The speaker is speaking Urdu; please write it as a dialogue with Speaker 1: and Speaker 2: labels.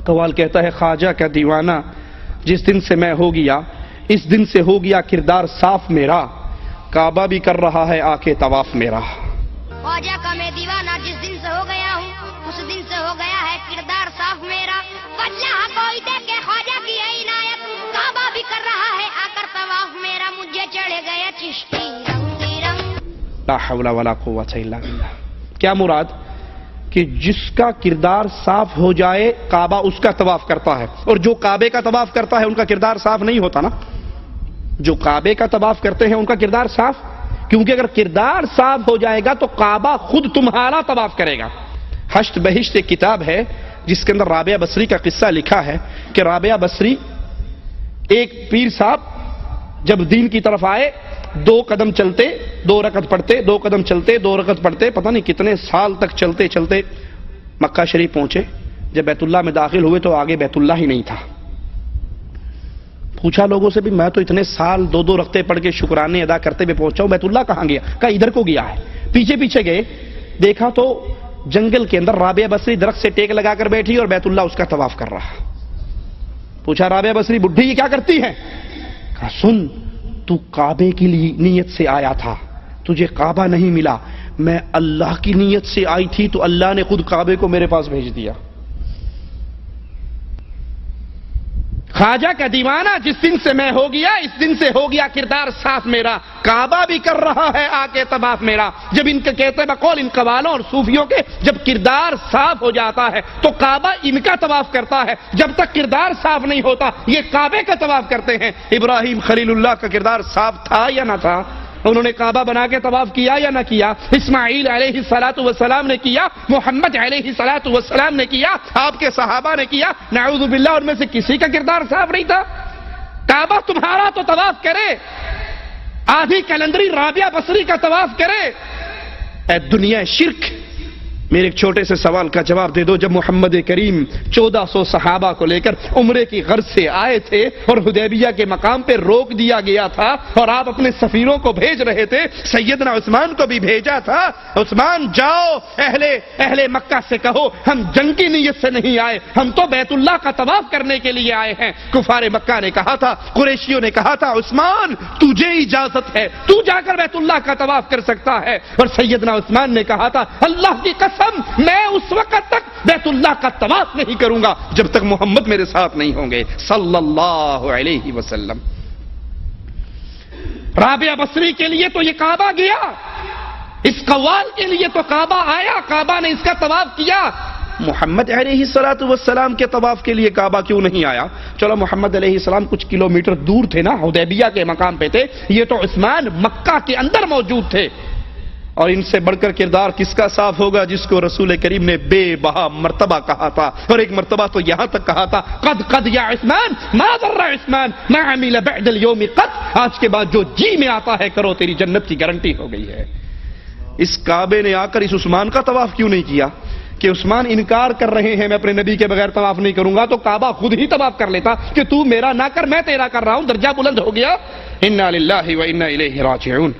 Speaker 1: قوال کہتا ہے خواجہ کا دیوانہ جس دن سے میں ہو گیا اس دن سے ہو گیا کردار صاف میرا، کعبہ بھی کر رہا ہے آ کے طواف میرا۔
Speaker 2: خواجہ کا میں دیوانہ جس دن سے ہو گیا ہوں اس دن سے ہو گیا ہے کردار صاف میرا، اللہ کوئی دیکھے خواجہ کی عنایت، کعبہ بھی کر رہا ہے آ کر طواف میرا، مجھے چڑھ گیا چشتی رنگ رنگ۔
Speaker 1: لا حول ولا قوت الا باللہ۔ کیا مراد؟ کہ جس کا کردار صاف ہو جائے کعبہ اس کا طواف کرتا ہے، اور جو کعبے کا طواف کرتا ہے ان کا کردار صاف نہیں ہوتا نا۔ جو کعبے کا طواف کرتے ہیں ان کا کردار صاف، کیونکہ اگر کردار صاف ہو جائے گا تو کعبہ خود تمہارا طواف کرے گا۔ حشت بہشت ایک کتاب ہے جس کے اندر رابعہ بصری کا قصہ لکھا ہے کہ رابعہ بصری ایک پیر صاحب جب دین کی طرف آئے 2 قدم چلتے 2 رکعت پڑھتے، 2 قدم چلتے 2 رکعت پڑھتے، پتہ نہیں کتنے سال تک چلتے چلتے مکہ شریف پہنچے۔ جب بیت اللہ میں داخل ہوئے تو آگے بیت اللہ ہی نہیں تھا۔ پوچھا لوگوں سے بھی میں تو اتنے سال 2 رکعتیں پڑھ کے شکرانے ادا کرتے ہوئے پہنچا ہوں، بیت اللہ کہاں گیا؟ کہا ادھر کو گیا ہے۔ پیچھے پیچھے گئے، دیکھا تو جنگل کے اندر رابعہ بصری درخت سے ٹیک لگا کر بیٹھی اور بیت اللہ اس کا طواف کر رہا۔ پوچھا رابعہ بصری بڈھی یہ کیا کرتی ہے؟ کہا سن، تو کعبے کی نیت سے آیا تھا، تجھے کعبہ نہیں ملا، میں اللہ کی نیت سے آئی تھی تو اللہ نے خود کعبے کو میرے پاس بھیج دیا۔ خواجہ کا دیوانہ جس دن سے میں ہو گیا اس دن سے ہو گیا کردار صاف میرا، کعبہ بھی کر رہا ہے آ کے طواف میرا۔ جب ان کے کہتے بقول ان قوالوں اور صوفیوں کے جب کردار صاف ہو جاتا ہے تو کعبہ ان کا طواف کرتا ہے، جب تک کردار صاف نہیں ہوتا یہ کعبے کا طواف کرتے ہیں۔ ابراہیم خلیل اللہ کا کردار صاف تھا یا نہ تھا؟ انہوں نے کعبہ بنا کے طواف کیا یا نہ کیا؟ اسماعیل علیہ السلام نے کیا، محمد علیہ السلام نے کیا، آپ کے صحابہ نے کیا، نعوذ باللہ ان میں سے کسی کا کردار صاف نہیں تھا؟ کعبہ تمہارا تو طواف کرے، آدھی کیلنڈری رابعہ بصری کا طواف کرے۔ اے دنیا شرک، میرے ایک چھوٹے سے سوال کا جواب دے دو۔ جب محمد کریم 1400 صحابہ کو لے کر عمرے کی غرض سے آئے تھے اور حدیبیہ کے مقام پہ روک دیا گیا تھا اور آپ اپنے سفیروں کو بھیج رہے تھے، سیدنا عثمان کو بھی بھیجا تھا، عثمان جاؤ اہل مکہ سے کہو ہم جنگ کی نیت سے نہیں آئے، ہم تو بیت اللہ کا طواف کرنے کے لیے آئے ہیں۔ کفار مکہ نے کہا تھا، قریشیوں نے کہا تھا عثمان تجھے اجازت ہے، تو جا کر بیت اللہ کا طواف کر سکتا ہے، اور سیدنا عثمان نے کہا تھا اللہ کی قسم میں اس وقت تک بیت اللہ کا طواف نہیں کروں گا جب تک محمد میرے ساتھ نہیں ہوں گے صلی اللہ علیہ وسلم۔ رابعہ بصری کے لیے تو یہ کعبہ گیا، اس قوال کے لیے تو کعبہ آیا، کعبہ نے اس کا طواف کیا۔ محمد علیہ السلام کے طواف کے لیے کعبہ کیوں نہیں آیا؟ چلو محمد علیہ السلام کچھ کلومیٹر دور تھے نا، حدیبیہ کے مقام پہ تھے، یہ تو عثمان مکہ کے اندر موجود تھے۔ اور ان سے بڑھ کر کردار کس کا صاف ہوگا؟ جس کو رسول کریم نے بے بہا مرتبہ کہا تھا، اور ایک مرتبہ تو یہاں تک کہا تھا قد یا عثمان ما ضر عثمان ما عمل بعد اليوم قد، آج کے بعد جو جی میں آتا ہے کرو، تیری جنت کی گارنٹی ہو گئی ہے۔ اس کعبے نے آ کر اس عثمان کا طواف کیوں نہیں کیا؟ کہ عثمان انکار کر رہے ہیں میں اپنے نبی کے بغیر طواف نہیں کروں گا، تو کعبہ خود ہی طواف کر لیتا کہ تو میرا نہ کر میں تیرا کر رہا ہوں، درجہ بلند ہو گیا۔ انا للہ و انا الیہ راجعون۔